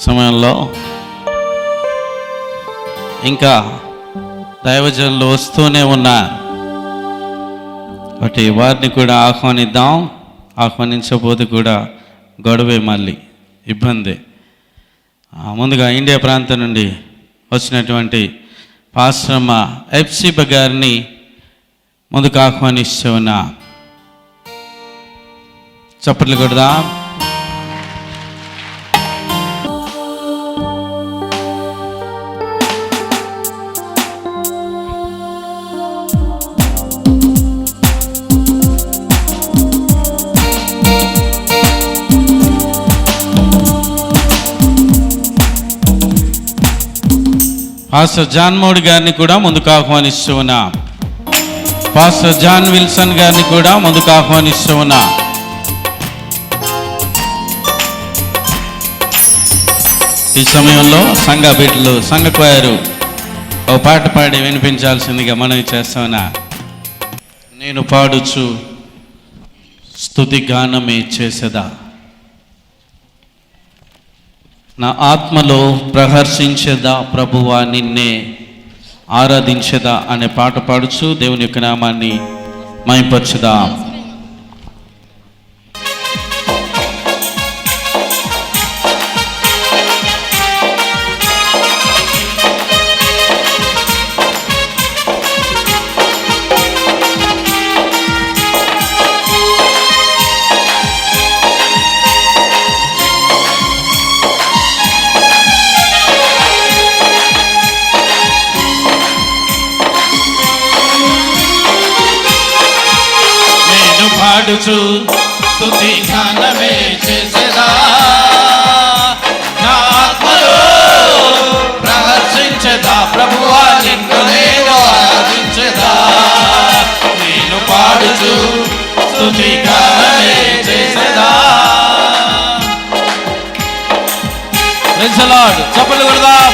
సమయంలో ఇంకా దైవజనులు వస్తూనే ఉన్నారు. కాబట్టి వారిని కూడా ఆహ్వానిద్దాం. ఆహ్వానించబోతే కూడా గొడవే, మళ్ళీ ఇబ్బంది. ముందుగా ఇండియా ప్రాంతం నుండి వచ్చినటువంటి పాస్టరమ్మ ఎఫ్సిబ గారిని ముందుకు ఆహ్వానిస్తూ ఉన్నా. చప్పట్లు కొడదాం. పాస్టర్ జాన్ మోడి గారిని కూడా ముందుకు ఆహ్వానిస్తూ ఉన్నా. పాస్టర్ జాన్ విల్సన్ గారిని కూడా ముందుకు ఆహ్వానిస్తూ ఉన్నా. ఈ సమయంలో సంఘ బిడ్డలు, సంఘ క్వైరు ఓ పాట పాడి వినిపించాల్సిందిగా మనవి చేస్తానా. నేను పాడుచు స్తుతి గానమే చేసేదా, నా ఆత్మలో ప్రహర్షించేదా ప్రభువా నిన్నే ఆరాధించేదా అనే పాట పాడుచు దేవుని యొక్క నామాన్ని మహిమపరచుదా. పాడుచు స్తుతి గానమే చేసేదా, నా ఆత్మలో ప్రహర్షించేదా ప్రభువా నిన్ను నేను ఆరాధించేదా. నేను పాడుచు స్తుతి గానమే చేసేదా. Praise the Lord. చప్పట్లు కొడదాం.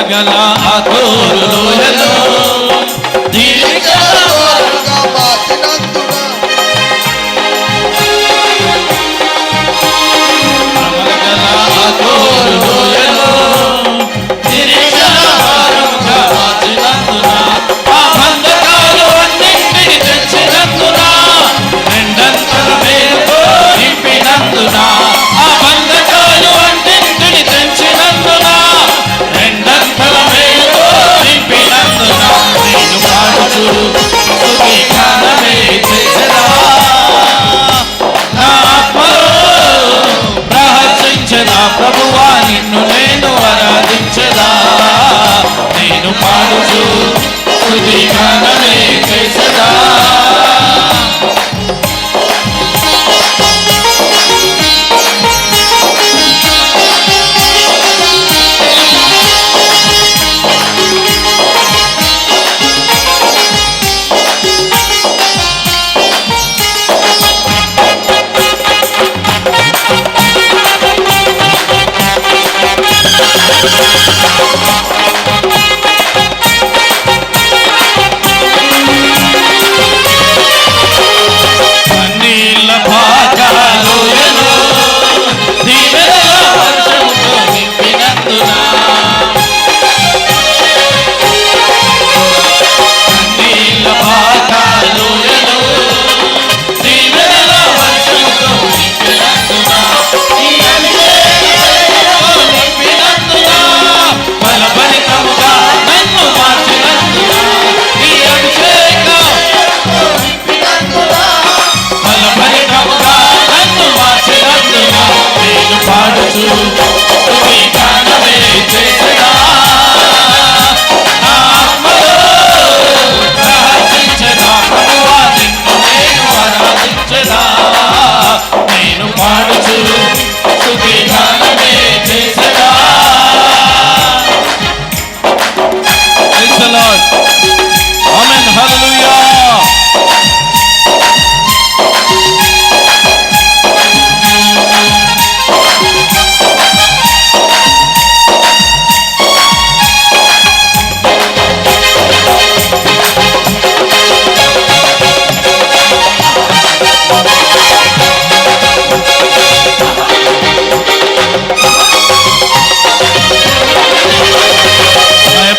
గల ఆతోరు లోయలో దీవించవారుగా మార్చినందున, గల ఆతోరు లోయలో దీవించవారుగా మార్చినందున, ఆ బంధకాలు అన్నింటిని తెచ్చినందున, రెండంతల మేలుతో నింపినందున, ఆ బంధకాలు అన్నింటిని తెచ్చినందున, రెండంతల మేలుతో నింపినందున, నేను పాడుచు స్తుతి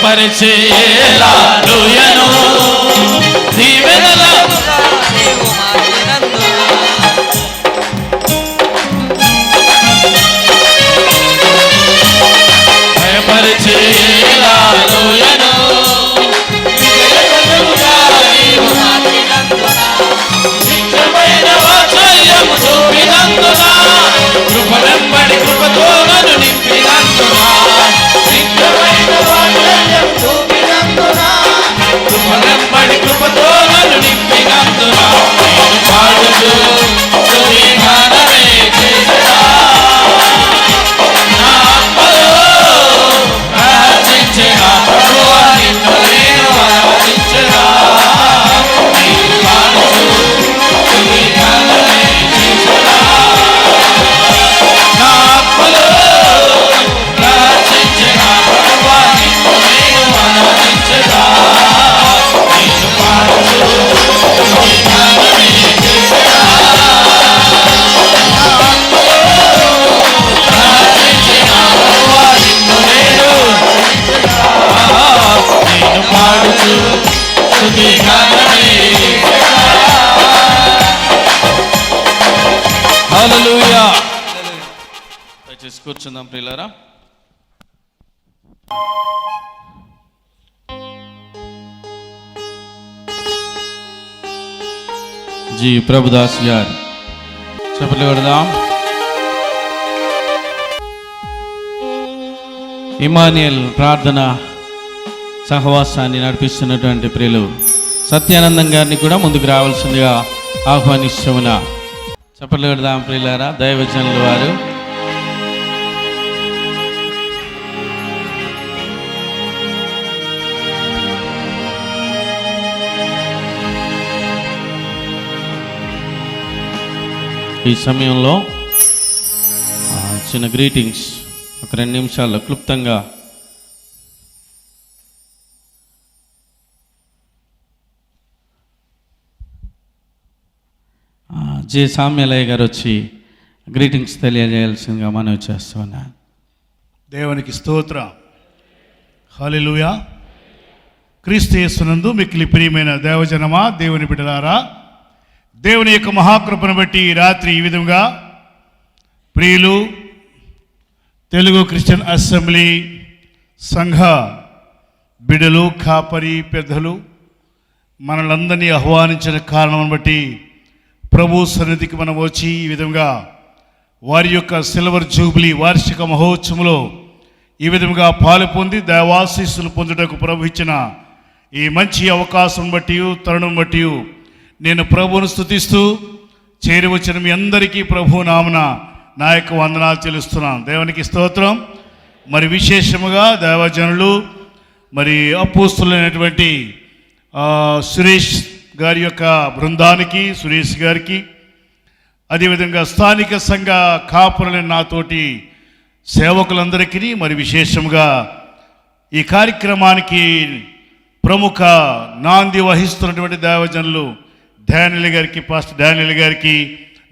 భయపరిచేలా లూయను దీవెనలముగా నీవు మార్చినందున భయపరిచేలా లూయను నీవు మార్చినందున నిత్యమైన వాత్సల్యము చూపినందున కృప వెంబడి కృపతో నన్ను నింపినందున నిత్యమైన వాత్సల్యము చూపినందున కృప వెంబడి కృపతో నన్ను నింపినందున నేను పాడుతూ స్తుతి గానమే చేసెదా. నా ఆత్మలో ప్రార్థించెదా, ప్రభువా నిన్ను నేను ఆరాధించెదా. నేను పాడుతూ స్తుతి గానమే చేసెదా. నా ఆత్మలో ప్రార్థించెదా, ప్రభువా నిన్ను నేను ఆరాధించెదా. నేను పాడుతూ స్తుతి గానమే చేసెదా. ప్రార్థించెదా, ప్రభువా నిన్ను నేను పాడుతూ స్తుతి గానమే చేసెదా. హల్లెలూయా. దయచేసి కూర్చుందాం ప్రియులారా. జీ ప్రభుదాస్ గారు చెప్పలు కొడదాం. ఇమానియల్ ప్రార్థన సహవాసాన్ని నడిపిస్తున్నటువంటి ప్రియులు సత్యానందం గారిని కూడా ముందుకు రావాల్సిందిగా ఆహ్వానిస్తున్నా. చెప్పలు కొడదాం ప్రియులారా. దైవజనుల వారు ఈ సమయంలో చిన్న గ్రీటింగ్స్ ఒక 2 నిమిషాల్లో క్లుప్తంగా జే సామ్యలయ్య గారు వచ్చి గ్రీటింగ్స్ తెలియజేయాల్సిందిగా మనవి చేస్తున్నాను. దేవునికి స్తోత్రం. హల్లెలూయా. క్రీస్తు యేసునందు మిక్కిలి ప్రియమైన దేవజనమా, దేవుని బిడ్డలారా, దేవుని యొక్క మహాకృపను బట్టి ఈ రాత్రి ఈ విధంగా ప్రియులు తెలుగు క్రిస్టియన్ అసెంబ్లీ సంఘ బిడ్డలు, కాపరి పెద్దలు మనలందరినీ ఆహ్వానించిన కారణం బట్టి ప్రభు సన్నిధికి మనం వచ్చి ఈ విధంగా వారి యొక్క సిల్వర్ జూబ్లీ వార్షిక మహోత్సవంలో ఈ విధంగా పాలు పొంది దైవాశీస్సులు పొందుటకు ప్రభు ఇచ్చిన ఈ మంచి అవకాశం బట్టి తరుణం బట్టి నేను ప్రభువును స్తుతిస్తూ చేరి వచ్చిన మీ అందరికీ ప్రభు నామన నా యొక్క వందనాలు చెల్లిస్తున్నాను. దేవునికి స్తోత్రం. మరి విశేషముగా దైవజనులు మరి అపోస్తులైనటువంటి సురేష్ గారి యొక్క బృందానికి, సురేష్ గారికి, అదేవిధంగా స్థానిక సంఘ కాపురులైన నాతోటి సేవకులందరికీ, మరి విశేషంగా ఈ కార్యక్రమానికి ప్రముఖ నాంది వహిస్తున్నటువంటి దైవజనులు డానియల్ గారికి, పాస్టర్ డానియల్ గారికి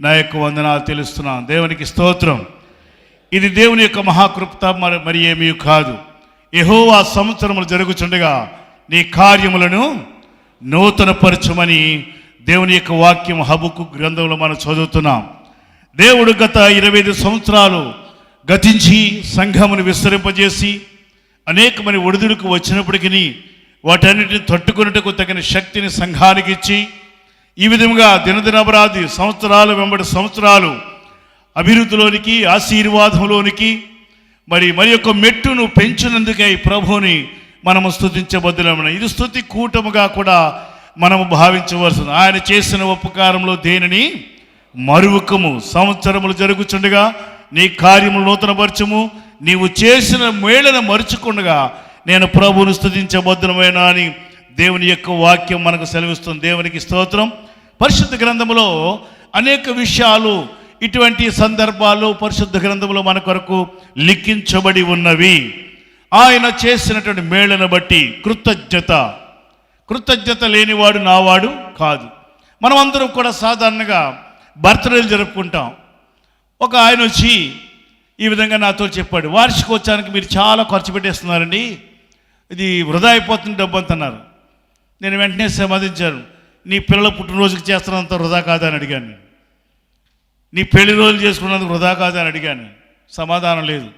నా యొక్క వందనాలు తెలుస్తున్నాను. దేవునికి స్తోత్రం. ఇది దేవుని యొక్క మహాకృపత, మరి ఏమీ కాదు. యెహోవా సంవత్సరములు జరుగుచుండగా నీ కార్యములను నూతనపరచమని దేవుని యొక్క వాక్యం హబక్కు గ్రంథంలో మనం చదువుతున్నాం. దేవుడు గత 25 సంవత్సరాలు గతించి సంఘమును విస్తరింపజేసి అనేకమంది ఒడిదుడుకు వచ్చినప్పటికీ వాటన్నిటిని తట్టుకున్నట్టుకు తగిన శక్తిని సంఘానికి ఇచ్చి ఈ విధంగా దినదినపరాది సంవత్సరాలు వెంబడి సంవత్సరాలు అభివృద్ధిలోనికి, ఆశీర్వాదంలోనికి మరి యొక్క మెట్టును పెంచినందుకే ఈ ప్రభువుని మనము స్తుతించబద్దులమైన ఇది స్తుతి కూటముగా కూడా మనము భావించవలసింది. ఆయన చేసిన ఉపకారంలో దేనిని మరువకము. సంవత్సరములు జరుగుచుండగా నీ కార్యములు నూతనపరచము, నీవు చేసిన మేళను మరుచుకుండగా నేను ప్రభువును స్తుతించబద్దులమైన అని దేవుని యొక్క వాక్యం మనకు సెలవిస్తుంది. దేవునికి స్తోత్రం. పరిశుద్ధ గ్రంథంలో అనేక విషయాలు, ఇటువంటి సందర్భాలు పరిశుద్ధ గ్రంథంలో మన కొరకు లిఖించబడి ఉన్నవి. ఆయన చేసినటువంటి మేళను బట్టి కృతజ్ఞత లేనివాడు నావాడు కాదు. మనమందరం కూడా సాధారణంగా బర్త్డేలు జరుపుకుంటాం. ఒక ఆయన వచ్చి ఈ విధంగా నాతో చెప్పాడు, వార్షికోత్సవానికి మీరు చాలా ఖర్చు పెట్టేస్తున్నారండి, ఇది వృధా అయిపోతుంది డబ్బు అంటున్నారు. నేను వెంటనే సమాధించాను, నీ పిల్లల పుట్టినరోజుకి చేస్తున్నంత వృధా కాదా అని అడిగాను. నేను నీ పెళ్లి రోజులు చేసుకున్నందుకు వృధా కాదా అని అడిగాను. సమాధానం లేదు.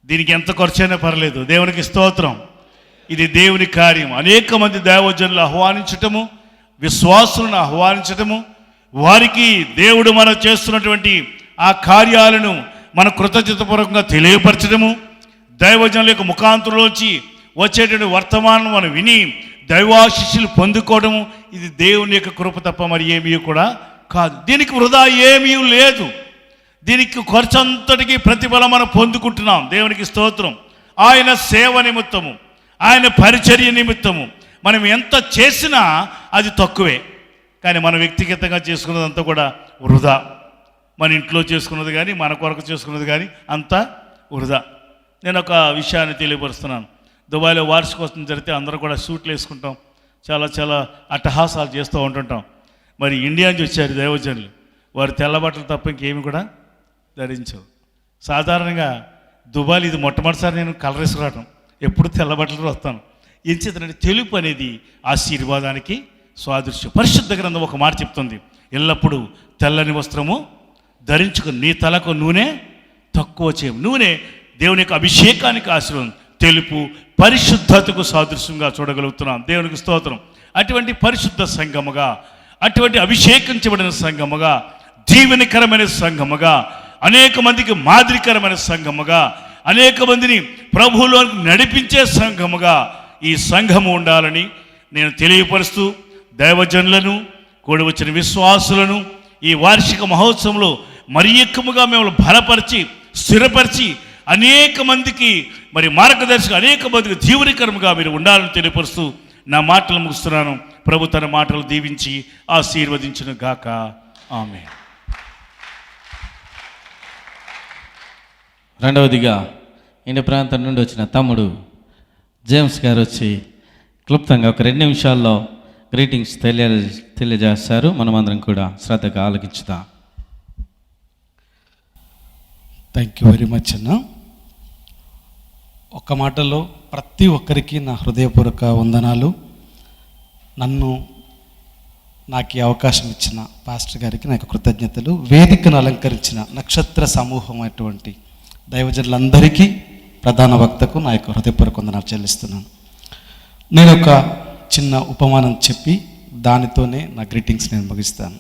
దీనికి ఎంత ఖర్చు అయినా పర్లేదు, దేవునికి స్తోత్రం. ఇది దేవుని కార్యం. అనేక మంది దైవజనులు ఆహ్వానించటము, విశ్వాసులను ఆహ్వానించటము, వారికి దేవుడు మనం చేస్తున్నటువంటి ఆ కార్యాలను మన కృతజ్ఞతాపూర్వకంగా తెలియపరచడము, దైవజనుల యొక్క ముఖాంతరంలోంచి వచ్చేటువంటి వర్తమానం మనం విని దైవాశిష్యులు పొందుకోవడము, ఇది దేవుని యొక్క కృప తప్ప మరి ఏమీ కూడా కాదు. దీనికి వృధా ఏమీ లేదు. దీనికి ఖర్చు అంతటికీ ప్రతిఫలం మనం పొందుకుంటున్నాం. దేవునికి స్తోత్రం. ఆయన సేవ నిమిత్తము, ఆయన పరిచర్య నిమిత్తము మనం ఎంత చేసినా అది తక్కువే. కానీ మన వ్యక్తిగతంగా చేసుకున్నదంతా కూడా వృధా. మన ఇంట్లో చేసుకున్నది కానీ, మన కొరకు చేసుకున్నది కానీ అంతా వృధా. నేను ఒక విషయాన్ని తెలియపరుస్తున్నాను. దుబాయ్లో వార్షికోత్సవం జరిగితే అందరూ కూడా సూట్లు వేసుకుంటాం, చాలా చాలా అట్టహాసాలు చేస్తూ ఉంటుంటాం. మరి ఇండియా నుంచి వచ్చారు దైవజనులు, వారు తెల్ల బట్టలు తప్ప ఇంకేమి కూడా ధరించవు. సాధారణంగా దుబాయ్లో ఇది మొట్టమొదటిసారి నేను కలర్ వేసుకురావటం, ఎప్పుడు తెల్ల బట్టలు వస్తాను. ఏం చేద్దంటే తెలుపు అనేది ఆశీర్వాదానికి సాదృశ్యం. పరిశుద్ధ గ్రంథం ఒక మాట చెప్తుంది, ఎల్లప్పుడూ తెల్లని వస్త్రము ధరించుకుని నీ తలకు నూనె తక్కువ చేయము. నూనె దేవుని యొక్క అభిషేకానికి ఆశీర్వాదం. తెలుపు పరిశుద్ధతకు సాదృశ్యంగా చూడగలుగుతున్నాం. దేవునికి స్తోత్రం. అటువంటి పరిశుద్ధ సంఘముగా, అటువంటి అభిషేకించబడిన సంఘముగా, దీవెనకరమైన సంఘముగా, అనేక మందికి మాదిరికరమైన సంఘముగా, అనేక మందిని ప్రభువులోకి నడిపించే సంఘముగా ఈ సంఘము ఉండాలని నేను తెలియపరుస్తూ, దైవజనులను, కూడి వచ్చిన విశ్వాసులను ఈ వార్షిక మహోత్సవంలో మరి ఎక్కువగా మిమ్మల్ని బలపరిచి, స్థిరపరిచి, అనేక మందికి మరి మార్గదర్శక, అనేక మందికి జీవనకరముగా మీరు ఉండాలని తెలియపరుస్తూ నా మాటలు ముగిస్తున్నాను. ప్రభు తన మాటలు దీవించి ఆశీర్వదించును గాక. ఆమేన్. రెండవదిగా ఇండి ప్రాంతం నుండి వచ్చిన తమ్ముడు జేమ్స్ గారు వచ్చి క్లుప్తంగా ఒక 2 నిమిషాల్లో గ్రీటింగ్స్ తెలియజేస్తారు. మనమందరం కూడా శ్రద్ధగా ఆలకించుదాం. థ్యాంక్ యూ వెరీ మచ్ అన్న. ఒక్క మాటలో ప్రతి ఒక్కరికి నా హృదయపూర్వక వందనాలు. నాకు ఈ అవకాశం ఇచ్చిన పాస్టర్ గారికి నాకు కృతజ్ఞతలు. వేదికను అలంకరించిన నక్షత్ర సమూహం అటువంటి దైవజనులందరికీ, ప్రధాన వక్తకు నా యొక్క హృదయపూర్వక వందనాలు చెల్లిస్తున్నాను. నేను ఒక చిన్న ఉపమానం చెప్పి దానితోనే నా గ్రీటింగ్స్ నేను ముగిస్తాను.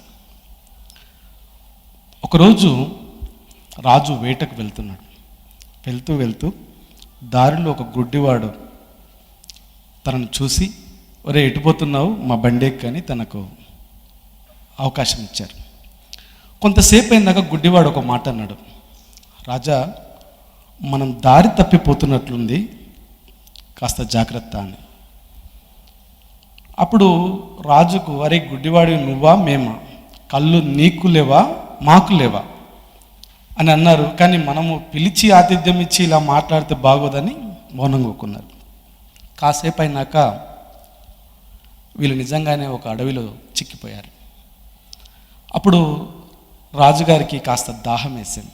ఒకరోజు రాజు వేటకు వెళ్తున్నాడు. వెళ్తూ దారిలో ఒక గుడ్డివాడు తనను చూసి, ఒరే ఎటుపోతున్నావు, మా బండి ఎక్కని తనకు అవకాశం ఇచ్చారు. కొంతసేపు అయినాక గుడ్డివాడు ఒక మాట అన్నాడు, రాజా మనం దారి తప్పిపోతున్నట్లుంది, కాస్త జాగ్రత్త అని. అప్పుడు రాజుకు, అరే గుడ్డివాడి నువ్వా మేమా, కళ్ళు నీకు లేవా మాకు లేవా అని అన్నారు. కానీ మనము పిలిచి ఆతిథ్యం ఇచ్చి ఇలా మాట్లాడితే బాగోదని మౌనంగా ఒప్పుకున్నారు. కాసేపు అయినాక వీళ్ళు నిజంగానే ఒక అడవిలో చిక్కిపోయారు. అప్పుడు రాజుగారికి కాస్త దాహం వేసింది.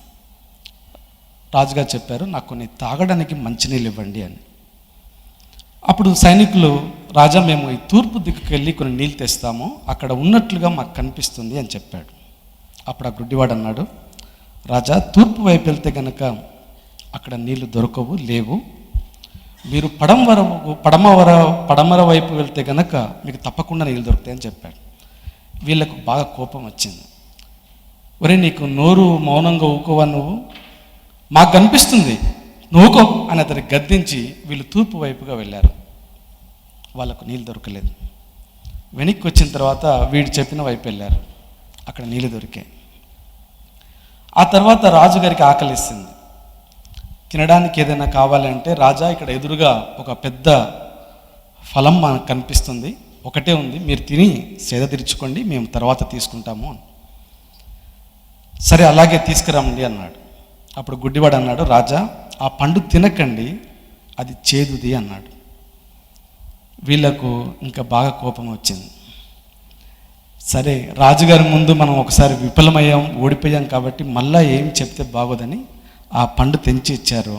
రాజుగారు చెప్పారు, నాకు కొన్ని తాగడానికి మంచినీళ్ళు ఇవ్వండి అని. అప్పుడు సైనికులు, రాజా మేము ఈ తూర్పు దిక్కుకు వెళ్ళి కొన్ని నీళ్ళు తెస్తాము, అక్కడ ఉన్నట్లుగా మాకు కనిపిస్తుంది అని చెప్పాడు. అప్పుడు ఆ గుడ్డివాడు అన్నాడు, రాజా తూర్పు వైపు వెళ్తే కనుక అక్కడ నీళ్లు దొరకవు, లేవు. మీరు పడమర వైపు వెళ్తే కనుక మీకు తప్పకుండా నీళ్ళు దొరుకుతాయని చెప్పాడు. వీళ్ళకు బాగా కోపం వచ్చింది. ఒరే నీకు నోరు మౌనంగా ఊకోవా, నువ్వు మాకు కనిపిస్తుంది నువ్వుకో అని అతను గద్దించి వీళ్ళు తూర్పు వైపుగా వెళ్ళారు. వాళ్ళకు నీళ్ళు దొరకలేదు. వెనక్కి వచ్చిన తర్వాత వీడు చెప్పిన వైపు వెళ్ళారు, అక్కడ నీళ్ళు దొరికాయి. ఆ తర్వాత రాజుగారికి ఆకలిస్తుంది. తినడానికి ఏదైనా కావాలంటే, రాజా ఇక్కడ ఎదురుగా ఒక పెద్ద ఫలం మనకు కనిపిస్తుంది, ఒకటే ఉంది, మీరు తిని సేద తీర్చుకోండి, మేము తర్వాత తీసుకుంటాము అని. సరే అలాగే తీసుకురామండి అన్నాడు. అప్పుడు గుడ్డివాడు అన్నాడు, రాజా ఆ పండు తినకండి, అది చేదుది అన్నాడు. వీళ్ళకు ఇంకా బాగా కోపం వచ్చింది. సరే రాజుగారి ముందు మనం ఒకసారి విఫలమయ్యాం, ఓడిపోయాం కాబట్టి మళ్ళా ఏం చెప్తే బాగోదని ఆ పండు తెంచి ఇచ్చారు.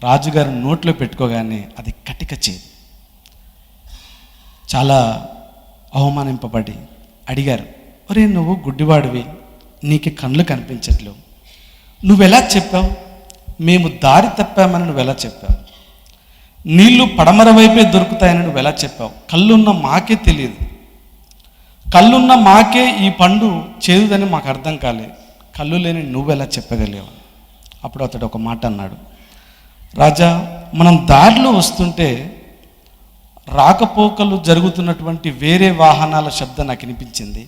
రాజుగారు నోట్లో పెట్టుకోగానే అది కటిక చేదు. చాలా అవమానింపబడి అడిగారు, ఒరే నువ్వు గుడ్డివాడివి, నీకు కళ్ళు కనిపించట్లేవు, నువ్వెలా చెప్పావు? మేము దారి తప్పామని నువ్వెలా చెప్పావు? నీళ్లు పడమర వైపే దొరుకుతాయని నువ్వెలా చెప్పావు? కళ్ళున్న మాకే తెలియదు, కళ్ళున్న మాకే ఈ పండు చేదుదని మాకు అర్థం కాలేదు, కళ్ళు లేని నువ్వెలా చెప్పగలేవు? అప్పుడు అతడు ఒక మాట అన్నాడు, రాజా మనం దారిలో వస్తుంటే రాకపోకలు జరుగుతున్నటువంటి వేరే వాహనాల శబ్దం నాకు వినిపించింది.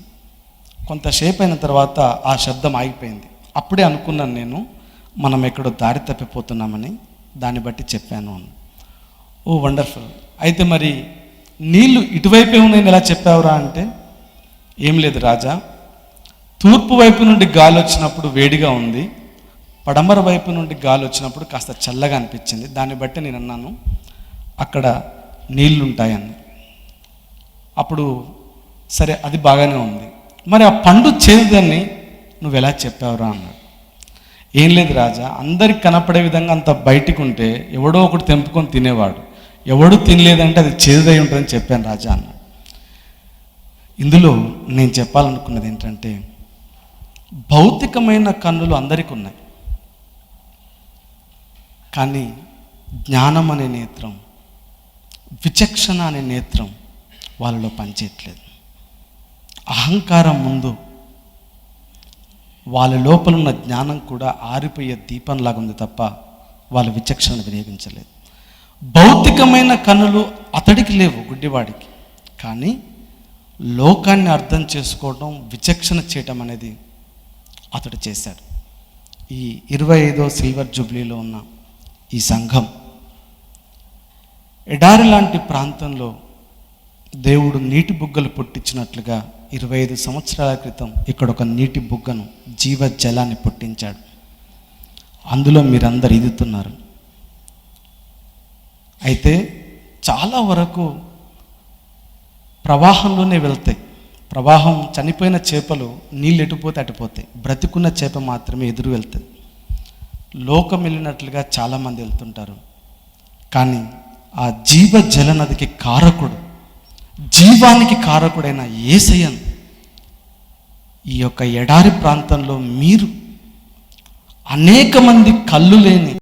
కొంతసేపు అయిన తర్వాత ఆ శబ్దం ఆగిపోయింది. అప్పుడే అనుకున్నాను నేను మనం ఎక్కడో దారి తప్పిపోతున్నామని, దాన్ని బట్టి చెప్పాను అని. ఓ వండర్ఫుల్, అయితే మరి నీళ్లు ఇటువైపే ఉన్నాయని ఎలా చెప్పావురా అంటే, ఏం లేదు రాజా, తూర్పు వైపు నుండి గాలి వచ్చినప్పుడు వేడిగా ఉంది, పడమర వైపు నుండి గాలి వచ్చినప్పుడు కాస్త చల్లగా అనిపించింది, దాన్ని బట్టి నేను అన్నాను అక్కడ నీళ్లుంటాయని. అప్పుడు సరే అది బాగానే ఉంది, మరి ఆ పండు చేదుదని నువ్వు ఎలా చెప్పావురా అన్నాడు. ఏం లేదు రాజా, అందరికి కనపడే విధంగా అంత బయటికి ఉంటే ఎవడో ఒకటి తెంపుకొని తినేవాడు, ఎవడు తినలేదంటే అది చేదుదై ఉంటుందని చెప్పాను రాజా అన్నాడు. ఇందులో నేను చెప్పాలనుకున్నది ఏంటంటే, భౌతికమైన కన్నులు అందరికీ ఉన్నాయి, కానీ జ్ఞానం అనే నేత్రం, విచక్షణ అనే నేత్రం వాళ్ళలో పనిచేయట్లేదు. అహంకారం ముందు వాళ్ళ లోపల ఉన్న జ్ఞానం కూడా ఆరిపోయే దీపంలాగా ఉంది తప్ప వాళ్ళ విచక్షణ వినియోగించలేదు. భౌతికమైన కన్నులు అతడికి లేవు, గుడ్డివాడికి, కానీ లోకాన్ని అర్థం చేసుకోవడం, విచక్షణ చేయటం అనేది అతడు చేశాడు. ఈ 25వ సిల్వర్ జూబ్లీలో ఉన్న ఈ సంఘం ఎడారి లాంటి ప్రాంతంలో దేవుడు నీటి బుగ్గలు పుట్టించినట్లుగా 25 సంవత్సరాల క్రితం ఇక్కడ ఒక నీటి బుగ్గను, జీవ జలాన్ని పుట్టించాడు. అందులో మీరందరు ఈదుతున్నారు. అయితే చాలా వరకు ప్రవాహంలోనే వెళ్తాయి. ప్రవాహం చనిపోయిన చేపలు నీళ్ళు ఎటుపోతే అటుపోతాయి, బ్రతికున్న చేప మాత్రమే ఎదురు వెళ్తుంది. లోకం వెళ్ళినట్లుగా చాలామంది వెళ్తుంటారు, కానీ ఆ జీవ జలనదికి కారకుడు, జీవానికి కారకుడైన యేసయ్యను ఈ యొక్క ఎడారి ప్రాంతంలో మీరు అనేక మంది కళ్ళు లేని